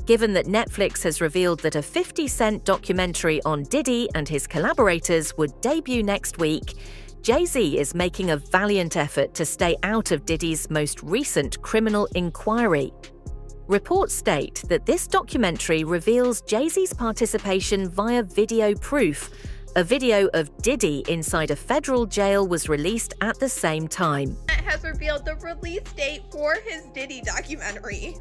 Given that Netflix has revealed that a 50 Cent documentary on Diddy and his collaborators would debut next week, Jay-Z is making a valiant effort to stay out of Diddy's most recent criminal inquiry. Reports state that this documentary reveals Jay-Z's participation via video proof. A video of Diddy inside a federal jail was released at the same time. Has revealed the release date for his Diddy documentary.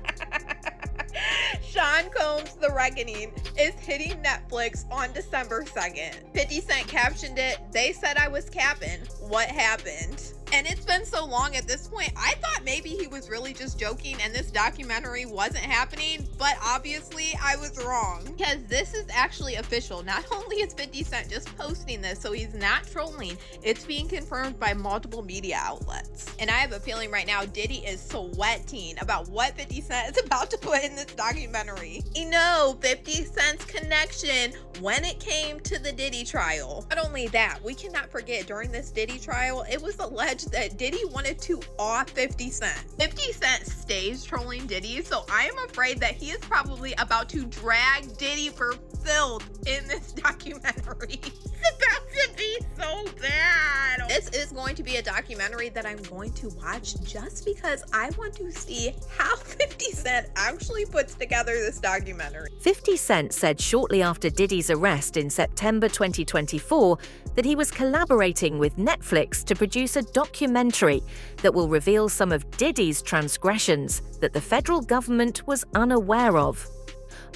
Sean Combs' The Reckoning is hitting Netflix on December 2nd. 50 Cent captioned it, "They said I was capping. What happened?" And it's been so long at this point, I thought maybe he was really just joking and this documentary wasn't happening, but obviously I was wrong. Because this is actually official. Not only is 50 Cent just posting this, so he's not trolling, it's being confirmed by multiple media outlets. And I have a feeling right now Diddy is sweating about what 50 Cent is about to put in this documentary. You know, 50 Cent's connection when it came to the Diddy trial. Not only that, we cannot forget during this Diddy trial, it was alleged that Diddy wanted to off 50 Cent. 50 Cent stays trolling Diddy, so I am afraid that he is probably about to drag Diddy for filth in this documentary. It's about to be so bad. This is going to be a documentary that I'm going to watch just because I want to see how 50 Cent actually puts together this documentary. 50 Cent said shortly after Diddy's arrest in September 2024 that he was collaborating with Netflix to produce a documentary that will reveal some of Diddy's transgressions that the federal government was unaware of.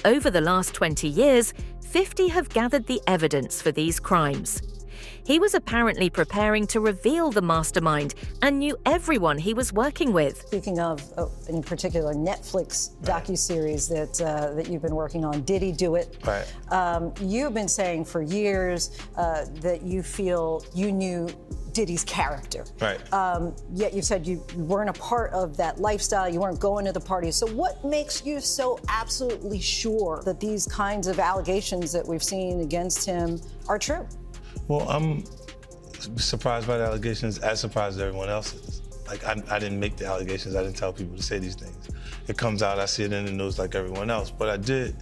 Over the last 20 years, 50 have gathered the evidence for these crimes. He was apparently preparing to reveal the mastermind and knew everyone he was working with. Speaking of, in particular, Netflix docuseries that you've been working on, Diddy Do It. Right. You've been saying for years that you feel you knew Diddy's character. Right. Yet you said you weren't a part of that lifestyle, you weren't going to the parties. So what makes you so absolutely sure that these kinds of allegations that we've seen against him are true? Well, I'm surprised by the allegations, as surprised as everyone else is. Like, I didn't make the allegations, I didn't tell people to say these things. It comes out, I see it in the news like everyone else, but I did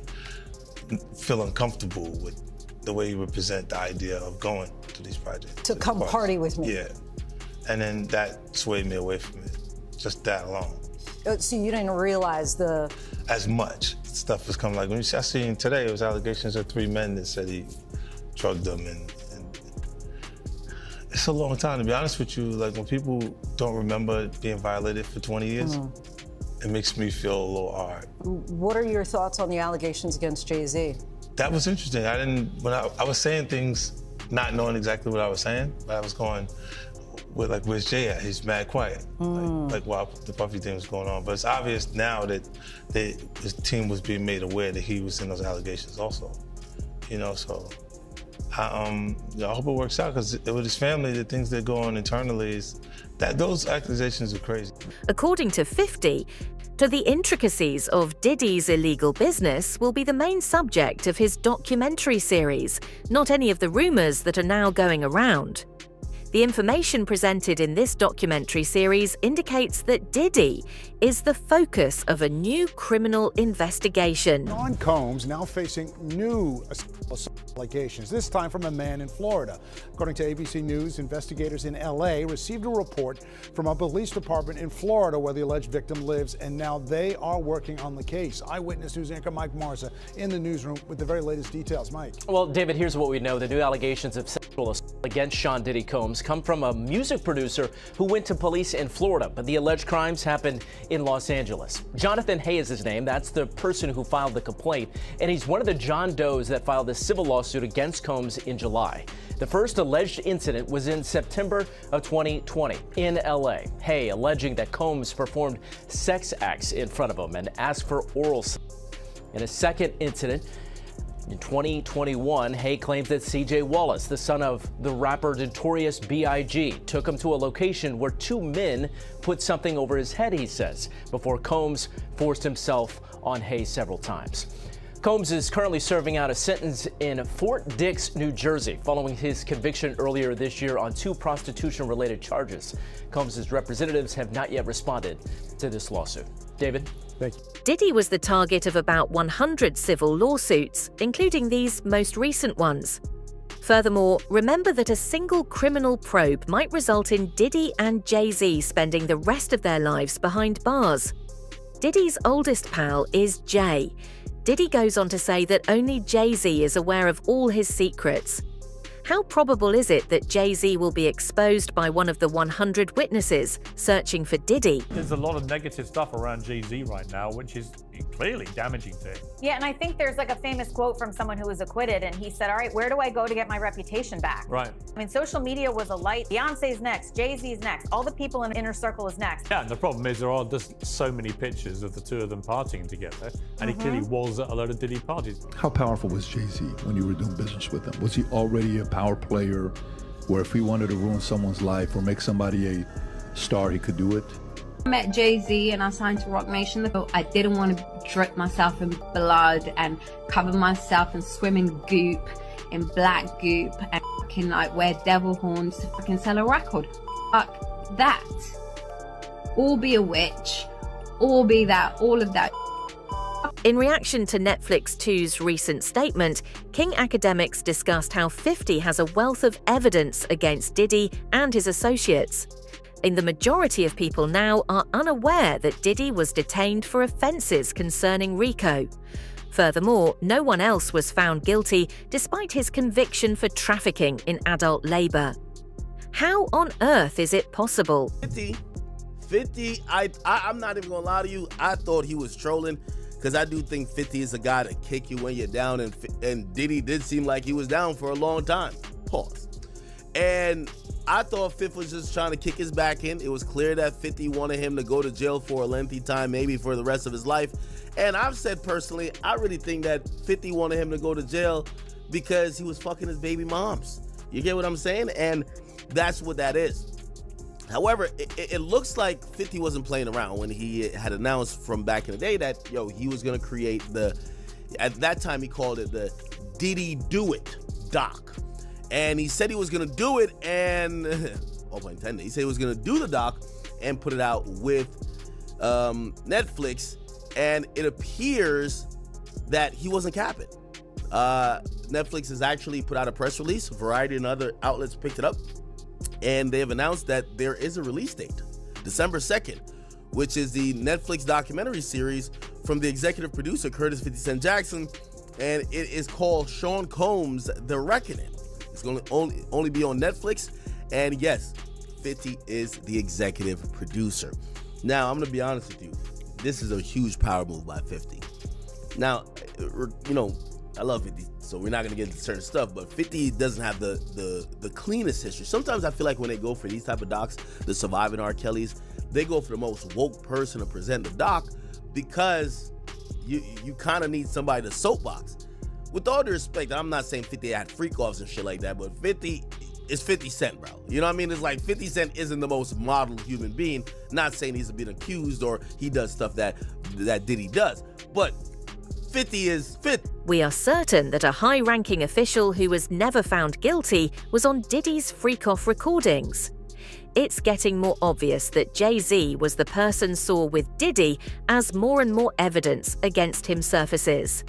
feel uncomfortable with the way you would present the idea of going to these projects. To come party with me. Yeah. And then that swayed me away from it, just that alone. So you didn't realize as much stuff was coming. Like, when I seen today, it was allegations of 3 men that said he drugged them, and it's a long time, to be honest with you. Like, when people don't remember being violated for 20 years, it makes me feel a little hard. What are your thoughts on the allegations against Jay-Z? That was interesting. When I was saying things, not knowing exactly what I was saying, but I was going with, like, where's Jay at? He's mad quiet. Like while the Puffy thing was going on. But it's obvious now that his team was being made aware that he was in those allegations also. You know, so I hope it works out, because with his family, the things that go on internally is that those accusations are crazy. According to 50, the intricacies of Diddy's illegal business will be the main subject of his documentary series, not any of the rumors that are now going around. The information presented in this documentary series indicates that Diddy is the focus of a new criminal investigation. Sean Combs now facing new allegations, this time from a man in Florida. According to ABC News, investigators in LA received a report from a police department in Florida where the alleged victim lives, and now they are working on the case. Eyewitness News anchor Mike Marza in the newsroom with the very latest details. Mike. Well, David, here's what we know. The new allegations of sexual assault against Sean Diddy Combs come from a music producer who went to police in Florida, but the alleged crimes happened in Los Angeles. Jonathan Hay is his name. That's the person who filed the complaint, and he's one of the John Does that filed a civil lawsuit against Combs in July. The first alleged incident was in September of 2020 in LA. Hay alleging that Combs performed sex acts in front of him and asked for oral sex. In a second incident, in 2021, Hay claims that C.J. Wallace, the son of the rapper Notorious B.I.G., took him to a location where 2 men put something over his head, he says, before Combs forced himself on Hay several times. Combs is currently serving out a sentence in Fort Dix, New Jersey, following his conviction earlier this year on 2 prostitution-related charges. Combs' representatives have not yet responded to this lawsuit. David? Thank you. Diddy was the target of about 100 civil lawsuits, including these most recent ones. Furthermore, remember that a single criminal probe might result in Diddy and Jay-Z spending the rest of their lives behind bars. Diddy's oldest pal is Jay. Diddy goes on to say that only Jay-Z is aware of all his secrets. How probable is it that Jay-Z will be exposed by one of the 100 witnesses searching for Diddy? There's a lot of negative stuff around Jay-Z right now, which is clearly damaging to him. Yeah, and I think there's like a famous quote from someone who was acquitted, and he said, all right, where do I go to get my reputation back? Right. I mean, social media was a light. Beyonce's next, Jay-Z's next, all the people in Inner Circle is next. Yeah, and the problem is there are just so many pictures of the two of them partying together, and he clearly was at a lot of Diddy parties. How powerful was Jay-Z when you were doing business with him? Was he already a power player where if he wanted to ruin someone's life or make somebody a star, he could do it? I met Jay-Z and I signed to Rock Nation. I didn't want to drip myself in blood and cover myself in swimming goop, in black goop, and fucking like wear devil horns to fucking sell a record. Fuck that. Or be a witch, or be that, all of that. In reaction to Netflix 2's recent statement, King Academics discussed how 50 has a wealth of evidence against Diddy and his associates. The majority of people now are unaware that Diddy was detained for offences concerning RICO. Furthermore, no one else was found guilty despite his conviction for trafficking in adult labour. How on earth is it possible? 50, I'm not even gonna lie to you, I thought he was trolling, because I do think 50 is a guy to kick you when you're down, and Diddy did seem like he was down for a long time. Pause. And I thought 50 was just trying to kick his back in. It was clear that 50 wanted him to go to jail for a lengthy time, maybe for the rest of his life. And I've said personally, I really think that 50 wanted him to go to jail because he was fucking his baby moms. You get what I'm saying? And that's what that is. However, it looks like 50 wasn't playing around when he had announced from back in the day that, he was going to create at that time he called it the Diddy Do It doc. And he said he was going to do it and, all pun intended, he said he was going to do the doc and put it out with Netflix. And it appears that he wasn't capping. Netflix has actually put out a press release. Variety and other outlets picked it up. And they have announced that there is a release date, December 2nd, which is the Netflix documentary series from the executive producer, Curtis 50 Cent Jackson. And it is called Sean Combs' The Reckoning. It's going to only be on Netflix. And yes, 50 is the executive producer. Now, I'm going to be honest with you. This is a huge power move by 50. Now, I love 50, so we're not going to get into certain stuff, but 50 doesn't have the cleanest history. Sometimes I feel like when they go for these type of docs, the Surviving R. Kellys, they go for the most woke person to present the doc because you kind of need somebody to soapbox. With all due respect, I'm not saying 50 had freak-offs and shit like that, but 50 is 50 Cent, bro. You know what I mean? It's like 50 Cent isn't the most model human being. Not saying he's been accused or he does stuff that Diddy does, but 50 is 50. We are certain that a high-ranking official who was never found guilty was on Diddy's freak-off recordings. It's getting more obvious that Jay-Z was the person sought with Diddy as more and more evidence against him surfaces.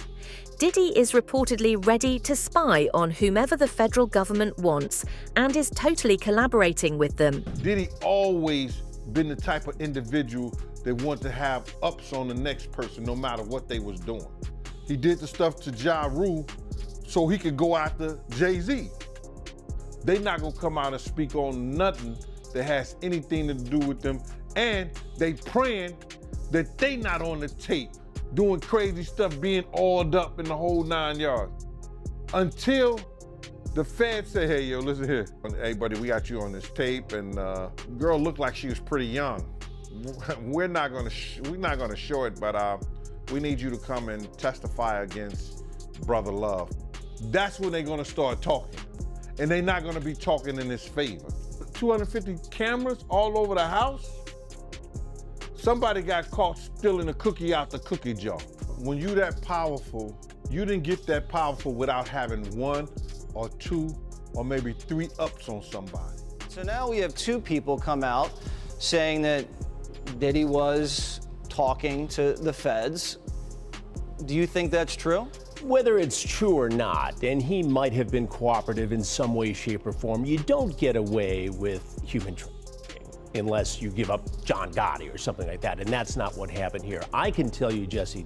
Diddy is reportedly ready to spy on whomever the federal government wants and is totally collaborating with them. Diddy always been the type of individual that want to have ups on the next person no matter what they was doing. He did the stuff to Ja Rule so he could go after Jay-Z. They not gonna come out and speak on nothing that has anything to do with them, and they praying that they not on the tape doing crazy stuff, being oiled up in the whole 9 yards. Until the feds say, hey, yo, listen here. Hey, buddy, we got you on this tape, and girl looked like she was pretty young. We're not gonna show it, but we need you to come and testify against Brother Love. That's when they're gonna start talking. And they're not gonna be talking in his favor. 250 cameras all over the house? Somebody got caught stealing a cookie out the cookie jar. When you that powerful, you didn't get that powerful without having 1 or 2 or maybe 3 ups on somebody. So now we have 2 people come out saying that Diddy was talking to the feds. Do you think that's true? Whether it's true or not, and he might have been cooperative in some way, shape, or form, you don't get away with human trafficking unless you give up John Gotti or something like that, and that's not what happened here. I can tell you, Jesse,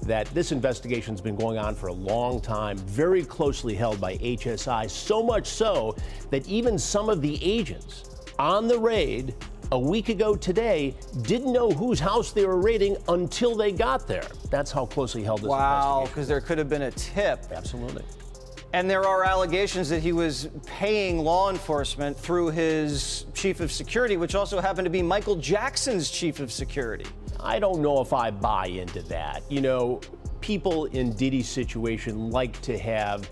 that this investigation's been going on for a long time, very closely held by HSI, so much so that even some of the agents on the raid a week ago today didn't know whose house they were raiding until they got there. That's how closely held this Wow, because there could have been a tip. Absolutely. And there are allegations that he was paying law enforcement through his chief of security, which also happened to be Michael Jackson's chief of security. I don't know if I buy into that. You know, people in Diddy's situation like to have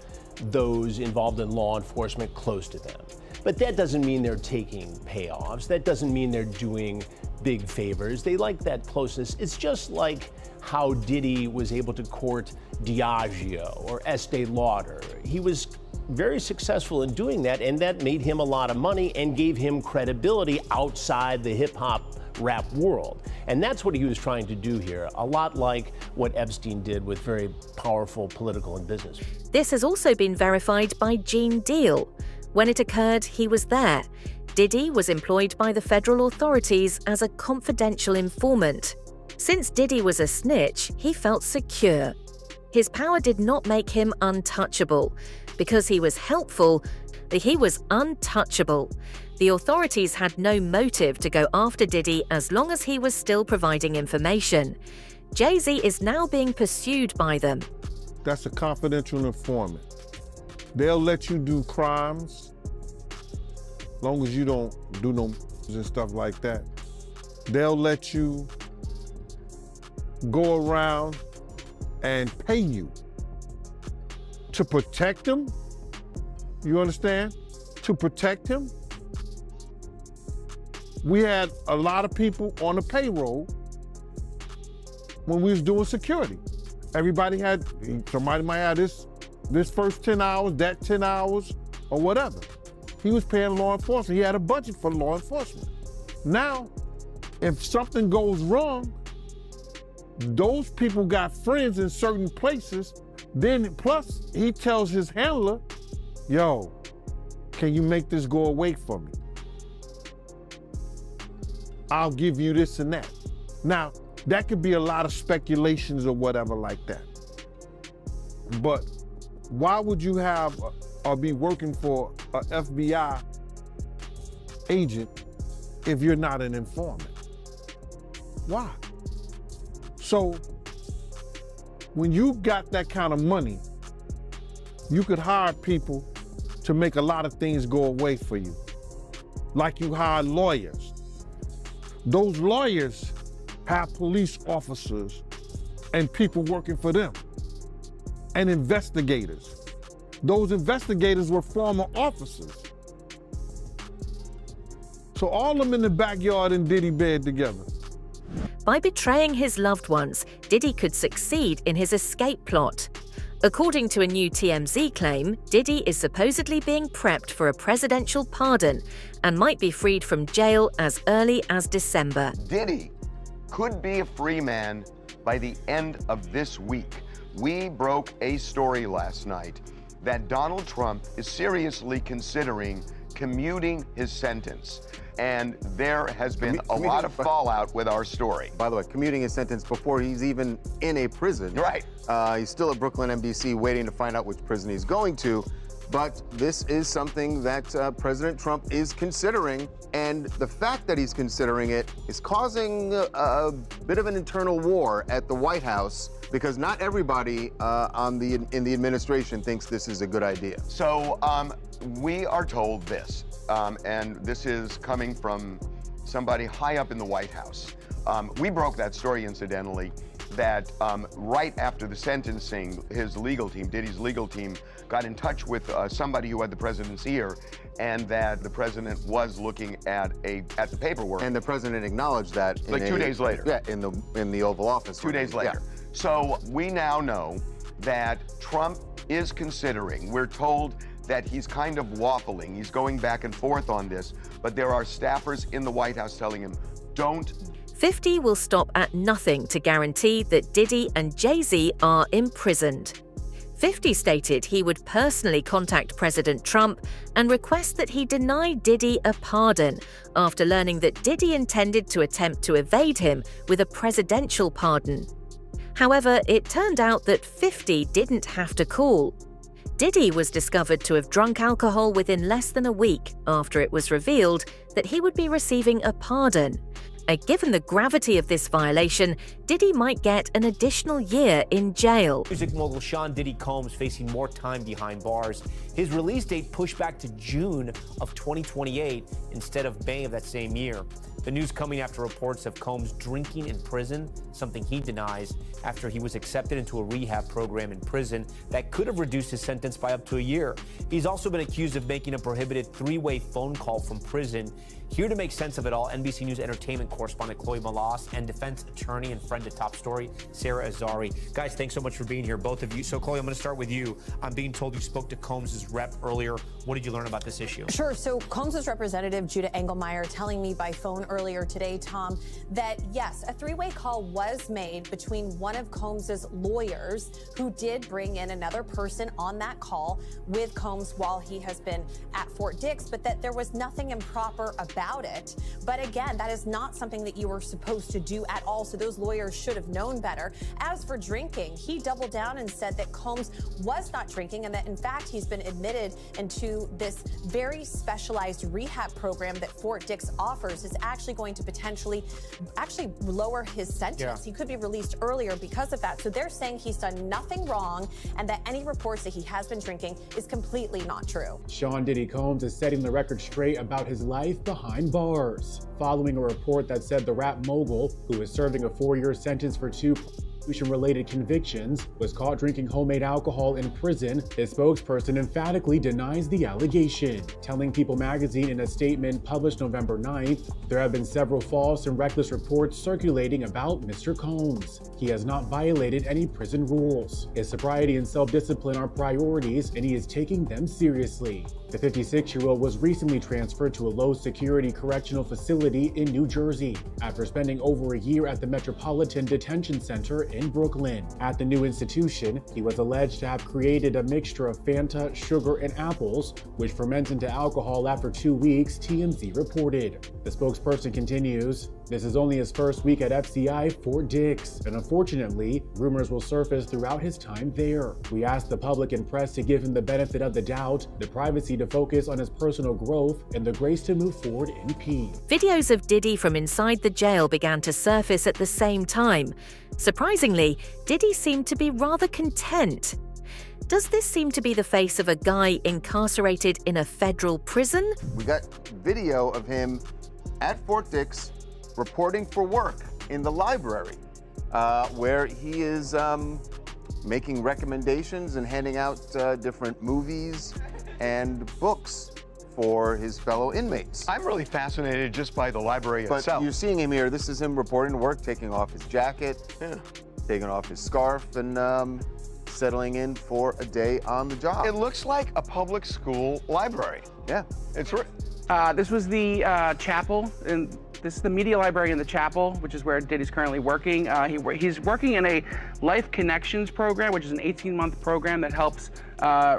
those involved in law enforcement close to them. But that doesn't mean they're taking payoffs. That doesn't mean they're doing big favors. They like that closeness. It's just like how Diddy was able to court Diageo or Estee Lauder. He was very successful in doing that, and that made him a lot of money and gave him credibility outside the hip-hop rap world. And that's what he was trying to do here, a lot like what Epstein did with very powerful political and business. This has also been verified by Gene Deal. When it occurred, he was there. Diddy was employed by the federal authorities as a confidential informant. Since Diddy was a snitch, he felt secure. His power did not make him untouchable. Because he was helpful, he was untouchable. The authorities had no motive to go after Diddy as long as he was still providing information. Jay-Z is now being pursued by them. That's a confidential informant. They'll let you do crimes as long as you don't do no and stuff like that. They'll let you go around and pay you to protect him. You understand? To protect him. We had a lot of people on the payroll when we was doing security. Somebody might have this first 10 hours, that 10 hours, or whatever. He was paying law enforcement. He had a budget for law enforcement. Now, if something goes wrong, those people got friends in certain places. Then plus he tells his handler, yo, can you make this go away for me? I'll give you this and that. Now, that could be a lot of speculations or whatever like that. But why would you have or be working for an FBI agent if you're not an informant? Why? So when you got that kind of money, you could hire people to make a lot of things go away for you. Like you hire lawyers. Those lawyers have police officers and people working for them, and investigators. Those investigators were former officers. So all of them in the backyard in Diddy bed together. By betraying his loved ones, Diddy could succeed in his escape plot. According to a new TMZ claim, Diddy is supposedly being prepped for a presidential pardon and might be freed from jail as early as December. Diddy could be a free man by the end of this week. We broke a story last night that Donald Trump is seriously considering commuting his sentence. And there has been a lot of fallout with our story. By the way, commuting his sentence before he's even in a prison. Right. He's still at Brooklyn MDC waiting to find out which prison he's going to. But this is something that President Trump is considering. And the fact that he's considering it is causing a bit of an internal war at the White House because not everybody in the administration thinks this is a good idea. So we are told this. And this is coming from somebody high up in the White House. We broke that story, incidentally, that right after the sentencing, his legal team, Diddy's legal team, got in touch with somebody who had the president's ear, and that the president was looking at the paperwork. And the president acknowledged that like 2 days later. Yeah, in the Oval Office. 2 days later. Yeah. So we now know that Trump is considering, we're told that he's kind of waffling. He's going back and forth on this, but there are staffers in the White House telling him, don't. 50 will stop at nothing to guarantee that Diddy and Jay-Z are imprisoned. 50 stated he would personally contact President Trump and request that he deny Diddy a pardon after learning that Diddy intended to attempt to evade him with a presidential pardon. However, it turned out that 50 didn't have to call. Diddy was discovered to have drunk alcohol within less than a week after it was revealed that he would be receiving a pardon. Given the gravity of this violation, Diddy might get an additional year in jail. Music mogul Sean Diddy Combs facing more time behind bars. His release date pushed back to June of 2028 instead of May of that same year. The news coming after reports of Combs drinking in prison, something he denies, after he was accepted into a rehab program in prison that could have reduced his sentence by up to a year. He's also been accused of making a prohibited three-way phone call from prison. Here to make sense of it all, NBC News entertainment correspondent Chloe Malas and defense attorney and friend to Top Story, Sarah Azari. Guys, thanks so much for being here, both of you. So, Chloe, I'm going to start with you. I'm being told you spoke to Combs' rep earlier. What did you learn about this issue? Sure. So, Combs' representative, Judah Engelmeyer, telling me by phone earlier today, Tom, that yes, a three-way call was made between one of Combs' lawyers, who did bring in another person on that call with Combs while he has been at Fort Dix, but that there was nothing improper about it. But again, that is not something that you were supposed to do at all, so those lawyers should have known better. As for drinking, he doubled down and said that Combs was not drinking and that, in fact, he's been admitted into this very specialized rehab program that Fort Dix offers is actually going to potentially lower his sentence. Yeah. He could be released earlier because of that. So they're saying he's done nothing wrong and that any reports that he has been drinking is completely not true. Sean Diddy Combs is setting the record straight about his life behind bars, following a report that said the rap mogul, who is serving a 4-year sentence for 2 prostitution-related convictions, was caught drinking homemade alcohol in prison. His spokesperson emphatically denies the allegation, telling People magazine in a statement published November 9th, there have been several false and reckless reports circulating about Mr. Combs. He has not violated any prison rules. His sobriety and self-discipline are priorities, and he is taking them seriously. The 56-year-old was recently transferred to a low-security correctional facility in New Jersey after spending over a year at the Metropolitan Detention Center in Brooklyn. At the new institution, he was alleged to have created a mixture of Fanta, sugar, and apples, which ferments into alcohol after 2 weeks, TMZ reported. The spokesperson continues, this is only his first week at FCI Fort Dix, and unfortunately, rumors will surface throughout his time there. We ask the public and press to give him the benefit of the doubt, the privacy to focus on his personal growth, and the grace to move forward in peace. Videos of Diddy from inside the jail began to surface at the same time. Surprisingly, Diddy seemed to be rather content. Does this seem to be the face of a guy incarcerated in a federal prison? We got video of him at Fort Dix reporting for work in the library, where he is making recommendations and handing out different movies and books for his fellow inmates. I'm really fascinated just by the library itself. But you're seeing him here. This is him reporting to work, taking off his jacket, taking off his scarf, and settling in for a day on the job. It looks like a public school library. Yeah. It's this was the chapel, and this is the media library in the chapel, which is where Diddy's currently working. He's working in a Life Connections program, which is an 18-month program that helps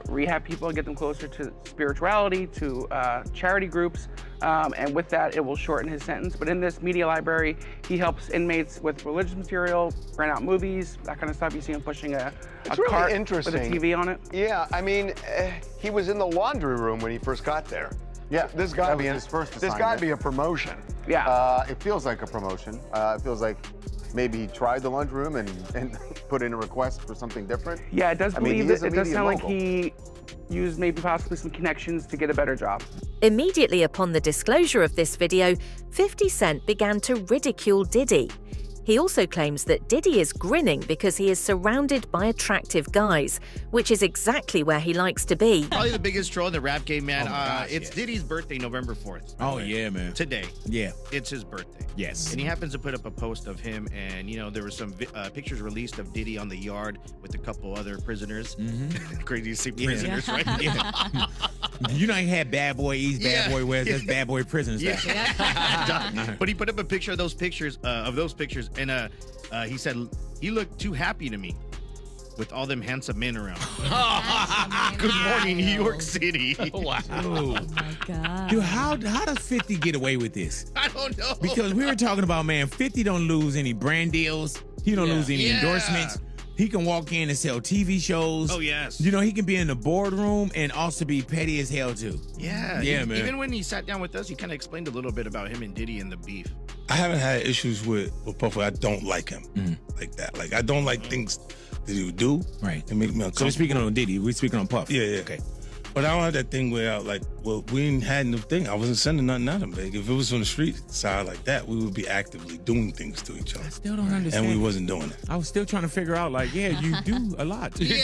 rehab people and get them closer to spirituality, to charity groups, and with that, it will shorten his sentence. But in this media library, he helps inmates with religious material, rent out movies, that kind of stuff. You see him pushing a really cart interesting with a TV on it. Yeah, I mean, he was in the laundry room when he first got there. Yeah, this got to be his first This assignment. got to be a promotion. Yeah. It feels like a promotion. It feels like maybe he tried the lunchroom and put in a request for something different. Yeah, it does I mean, believe he is a it does media sound like mogul. he used maybe possibly some connections to get a better job. Immediately upon the disclosure of this video, 50 Cent began to ridicule Diddy. He also claims that Diddy is grinning because he is surrounded by attractive guys, which is exactly where he likes to be. Probably the biggest troll in the rap game, man. Oh my gosh, it's yes. Diddy's birthday, November 4th. Oh, yeah, man. Today. Yeah. It's his birthday. Yes. And he happens to put up a post of him, and, you know, there were some pictures released of Diddy on the yard with a couple other prisoners. Crazy to see prisoners, right? Yeah. You know, he had Bad Boy East, Bad Boy West, that's Bad Boy Prison stuff. But he put up a picture of those pictures, and he said, "You look too happy to me with all them handsome men around." Good morning, New York City. Wow. Oh my God. Dude, how does 50 get away with this? I don't know. Because we were talking about, man, 50 don't lose any brand deals. He don't lose any endorsements. He can walk in and sell TV shows. Oh, yes. You know, he can be in the boardroom and also be petty as hell, too. Yeah. Yeah, man. Even when he sat down with us, he kind of explained a little bit about him and Diddy and the beef. I haven't had issues with Puffy. I don't like him like that. Like, I don't like things that he would do. Right. And make me uncomfortable. So we're speaking on Diddy. We're speaking on Puff. Yeah, yeah. Okay. But I don't have that thing where, we ain't had no thing. I wasn't sending nothing at him, big. If it was on the street side like that, we would be actively doing things to each other. I still don't understand. And we wasn't doing it. I was still trying to figure out, you do a lot. Yeah,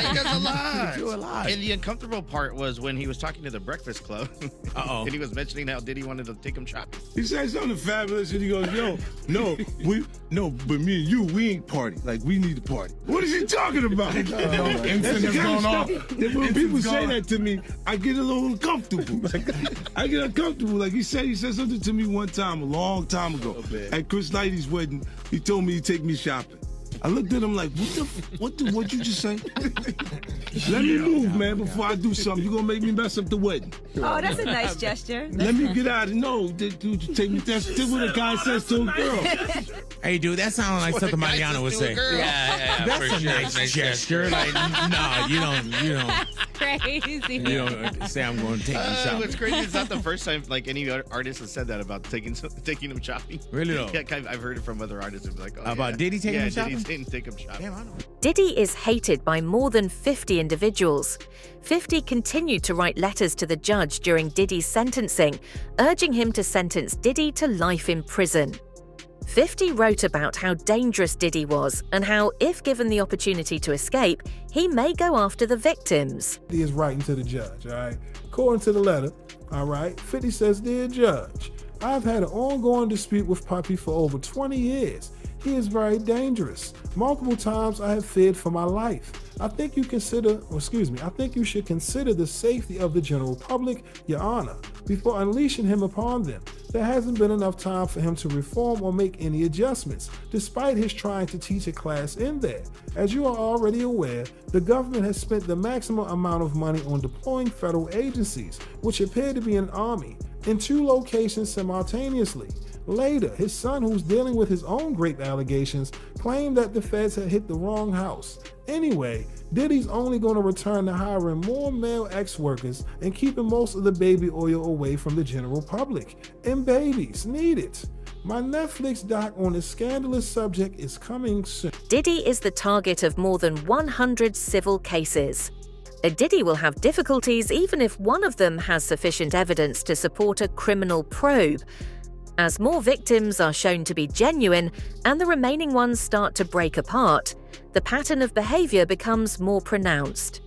he does a lot. You do a lot. And the uncomfortable part was when he was talking to the Breakfast Club. Uh-oh. And he was mentioning how Diddy wanted to take him shopping. He said something fabulous, and he goes, "Yo, but me and you, we ain't party. Like, we need to party." What is he talking about? That's the kind of stuff that when people say that to me, I get a little uncomfortable. I get uncomfortable. Like he said something to me one time, a long time ago, at Chris Knighty's wedding. He told me he'd take me shopping. I looked at him like, what'd you just say? Let me move, man, before I do something. You're gonna make me mess up the wedding. Oh, that's a nice gesture. Let me get out of no, dude, you take me. That's what a guy says to a girl. Hey, dude, that sounds like something Mariana would say. Yeah, that's a nice gesture. Like, no, you don't. Crazy. You don't say I'm going to take you shopping. What's crazy is not the first time any artist has said that about taking him shopping. Really though? Yeah, I've heard it from other artists. Who be like, about Diddy taking him shopping? Yeah, Diddy take him shopping. Damn, I know. Diddy is hated by more than 50 individuals. 50 continued to write letters to the judge during Diddy's sentencing, urging him to sentence Diddy to life in prison. 50 wrote about how dangerous Diddy was and how, if given the opportunity to escape, he may go after the victims. He is writing to the judge, all right? According to the letter, all right, 50 says, "Dear Judge, I've had an ongoing dispute with Puffy for over 20 years. He is very dangerous. Multiple times I have feared for my life. I think you should consider the safety of the general public, Your Honor, before unleashing him upon them. There hasn't been enough time for him to reform or make any adjustments, despite his trying to teach a class in there. As you are already aware, the government has spent the maximum amount of money on deploying federal agencies, which appear to be an army, in 2 locations simultaneously. Later, his son, who's dealing with his own rape allegations, claimed that the feds had hit the wrong house. Anyway, Diddy's only going to return to hiring more male ex-workers and keeping most of the baby oil away from the general public. And babies need it. My Netflix doc on this scandalous subject is coming soon. Diddy is the target of more than 100 civil cases. Diddy will have difficulties even if one of them has sufficient evidence to support a criminal probe. As more victims are shown to be genuine and the remaining ones start to break apart, the pattern of behavior becomes more pronounced.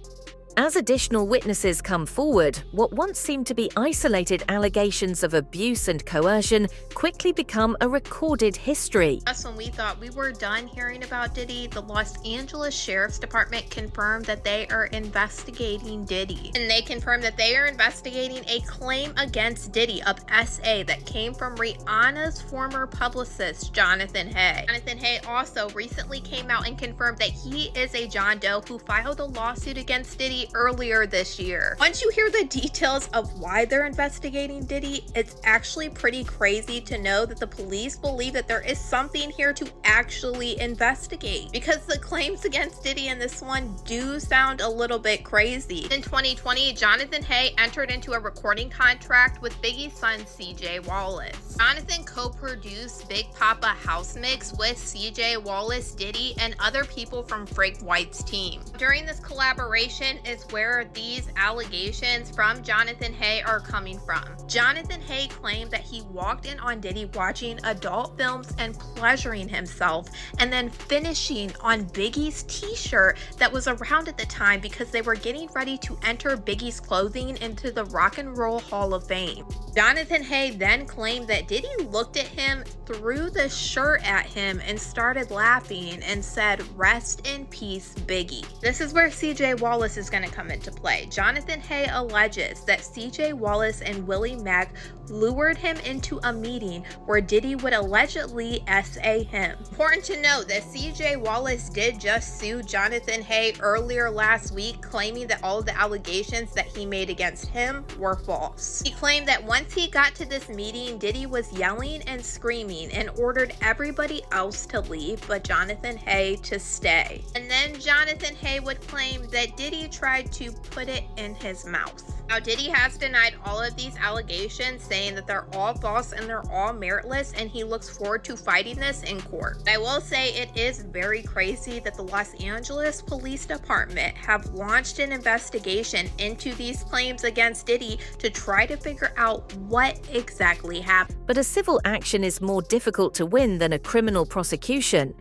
As additional witnesses come forward, what once seemed to be isolated allegations of abuse and coercion quickly become a recorded history. That's when we thought we were done hearing about Diddy. The Los Angeles Sheriff's Department confirmed that they are investigating Diddy. And they confirmed that they are investigating a claim against Diddy of SA that came from Rihanna's former publicist, Jonathan Hay. Jonathan Hay also recently came out and confirmed that he is a John Doe who filed a lawsuit against Diddy earlier this year. Once you hear the details of why they're investigating Diddy, it's actually pretty crazy to know that the police believe that there is something here to actually investigate, because the claims against Diddy in this one do sound a little bit crazy. In 2020, Jonathan Hay entered into a recording contract with Biggie's son CJ Wallace. Jonathan co-produced Big Papa House Mix with CJ Wallace, Diddy, and other people from Frank White's team. During this collaboration, is where these allegations from Jonathan Hay are coming from. Jonathan Hay claimed that he walked in on Diddy watching adult films and pleasuring himself, and then finishing on Biggie's t-shirt that was around at the time because they were getting ready to enter Biggie's clothing into the Rock and Roll Hall of Fame. Jonathan Hay then claimed that Diddy looked at him, threw the shirt at him, and started laughing and said, "Rest in peace, Biggie." This is where CJ Wallace is going to come into play. Jonathan Hay alleges that CJ Wallace and Willie Mack lured him into a meeting where Diddy would allegedly SA him. Important to note that CJ Wallace did just sue Jonathan Hay earlier last week, claiming that all of the allegations that he made against him were false. He claimed that once he got to this meeting, Diddy was yelling and screaming and ordered everybody else to leave but Jonathan Hay to stay. And then Jonathan Hay would claim that Diddy tried to put it in his mouth. Now, Diddy has denied all of these allegations, saying that they're all false and they're all meritless, and he looks forward to fighting this in court. I will say it is very crazy that the Los Angeles Police Department have launched an investigation into these claims against Diddy to try to figure out what exactly happened. But a civil action is more difficult to win than a criminal prosecution.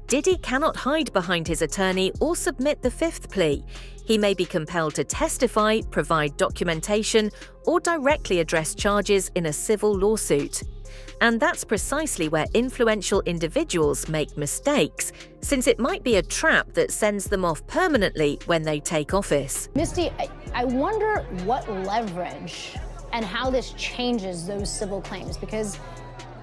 Diddy cannot hide behind his attorney or submit the fifth plea. He may be compelled to testify, provide documentation, or directly address charges in a civil lawsuit. And that's precisely where influential individuals make mistakes, since it might be a trap that sends them off permanently when they take office. Misty, I wonder what leverage and how this changes those civil claims, because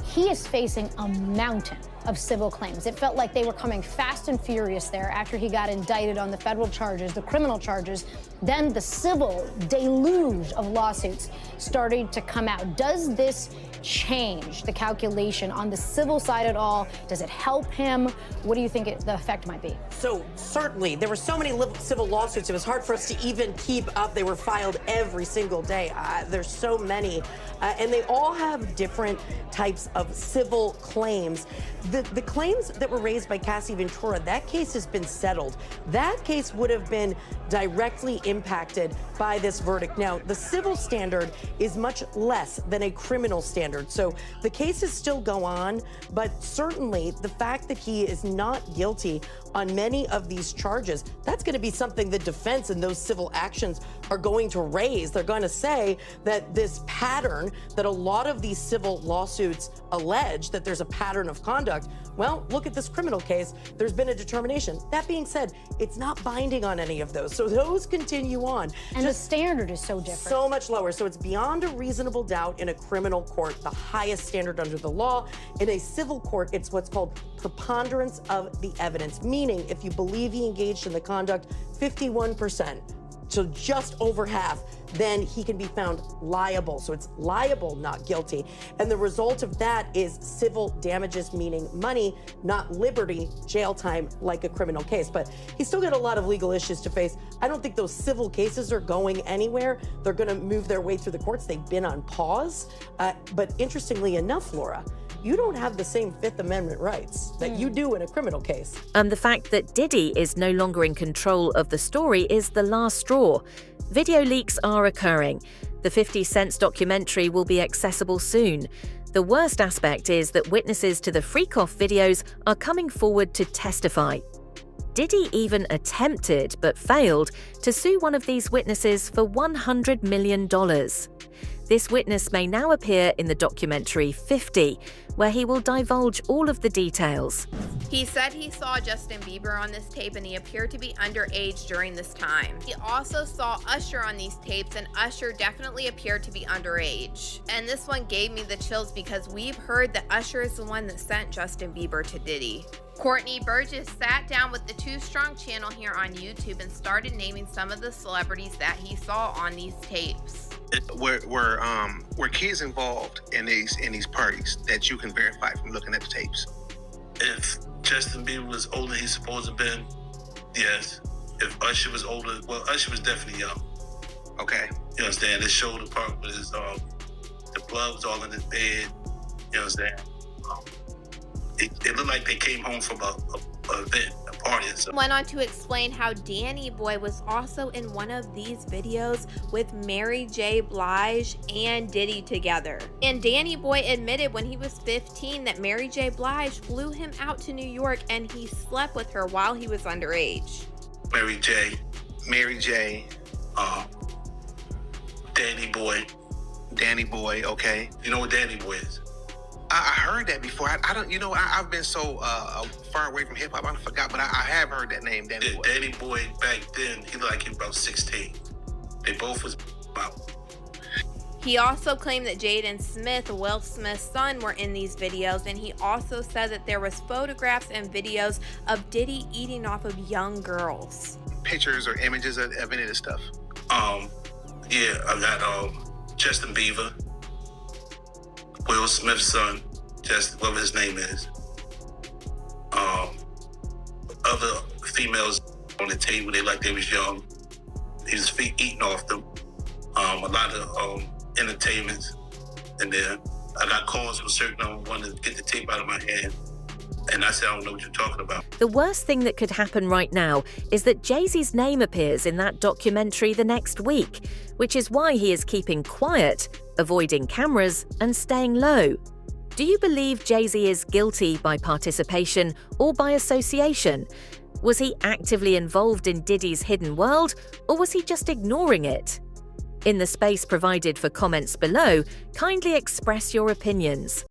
he is facing a mountain of civil claims. It felt like they were coming fast and furious there after he got indicted on the federal charges, the criminal charges. Then the civil deluge of lawsuits started to come out. Does this change the calculation on the civil side at all? Does it help him? What do you think the effect might be? So certainly, there were so many civil lawsuits, it was hard for us to even keep up. They were filed every single day. There's so many, and they all have different types of civil claims. The claims that were raised by Cassie Ventura, that case has been settled. That case would have been directly impacted by this verdict. Now, the civil standard is much less than a criminal standard, so the cases still go on, but certainly the fact that he is not guilty on many of these charges, that's going to be something the defense in those civil actions are going to raise. They're going to say that this pattern that a lot of these civil lawsuits allege, that there's a pattern of conduct. Well, look at this criminal case. There's been a determination. That being said, it's not binding on any of those. So those continue on. And the standard is so different. So much lower. So it's beyond a reasonable doubt in a criminal court, the highest standard under the law. In a civil court, it's what's called preponderance of the evidence, meaning if you believe he engaged in the conduct, 51%. So just over half, then he can be found liable. So it's liable, not guilty. And the result of that is civil damages, meaning money, not liberty, jail time, like a criminal case. But he's still got a lot of legal issues to face. I don't think those civil cases are going anywhere. They're going to move their way through the courts. They've been on pause. But interestingly enough, Laura, you don't have the same Fifth Amendment rights that you do in a criminal case. The fact that Diddy is no longer in control of the story is the last straw. Video leaks are occurring. The 50 Cent's documentary will be accessible soon. The worst aspect is that witnesses to the freak-off videos are coming forward to testify. Diddy even attempted, but failed, to sue one of these witnesses for $100 million. This witness may now appear in the documentary 50, where he will divulge all of the details. He said he saw Justin Bieber on this tape and he appeared to be underage during this time. He also saw Usher on these tapes and Usher definitely appeared to be underage. And this one gave me the chills because we've heard that Usher is the one that sent Justin Bieber to Diddy. Courtney Burgess sat down with the Too Strong channel here on YouTube and started naming some of the celebrities that he saw on these tapes. Were kids involved in these parties that you can verify from looking at the tapes? If Justin Bieber was older than he's supposed to have been, yes. If Usher was older, well, Usher was definitely young. Okay. You understand? His shoulder part was, the blood was all in his bed. You understand? It looked like they came home from a event, a audience. Went on to explain how Danny Boy was also in one of these videos with Mary J. Blige and Diddy together. And Danny Boy admitted when he was 15 that Mary J. Blige flew him out to New York and he slept with her while he was underage. Mary J, Danny Boy, okay. You know what Danny Boy is? I heard that before. I don't, I've been so far away from hip hop, I forgot, but I have heard that name, Danny Boy. Danny Boy back then, he looked like he was about 16. They both was about. He also claimed that Jaden Smith, Will Smith's son, were in these videos, and he also said that there was photographs and videos of Diddy eating off of young girls. Pictures or images of any of this stuff? Yeah, I got Justin Bieber, Will Smith's son, whatever his name is. Other females on the table, they was young. He was eating off them. A lot of entertainments in there. I got calls from certain wanting to get the tape out of my hand. And I said, I don't know what you're talking about. The worst thing that could happen right now is that Jay-Z's name appears in that documentary the next week, which is why he is keeping quiet, avoiding cameras, and staying low. Do you believe Jay-Z is guilty by participation or by association? Was he actively involved in Diddy's hidden world, or was he just ignoring it? In the space provided for comments below, kindly express your opinions.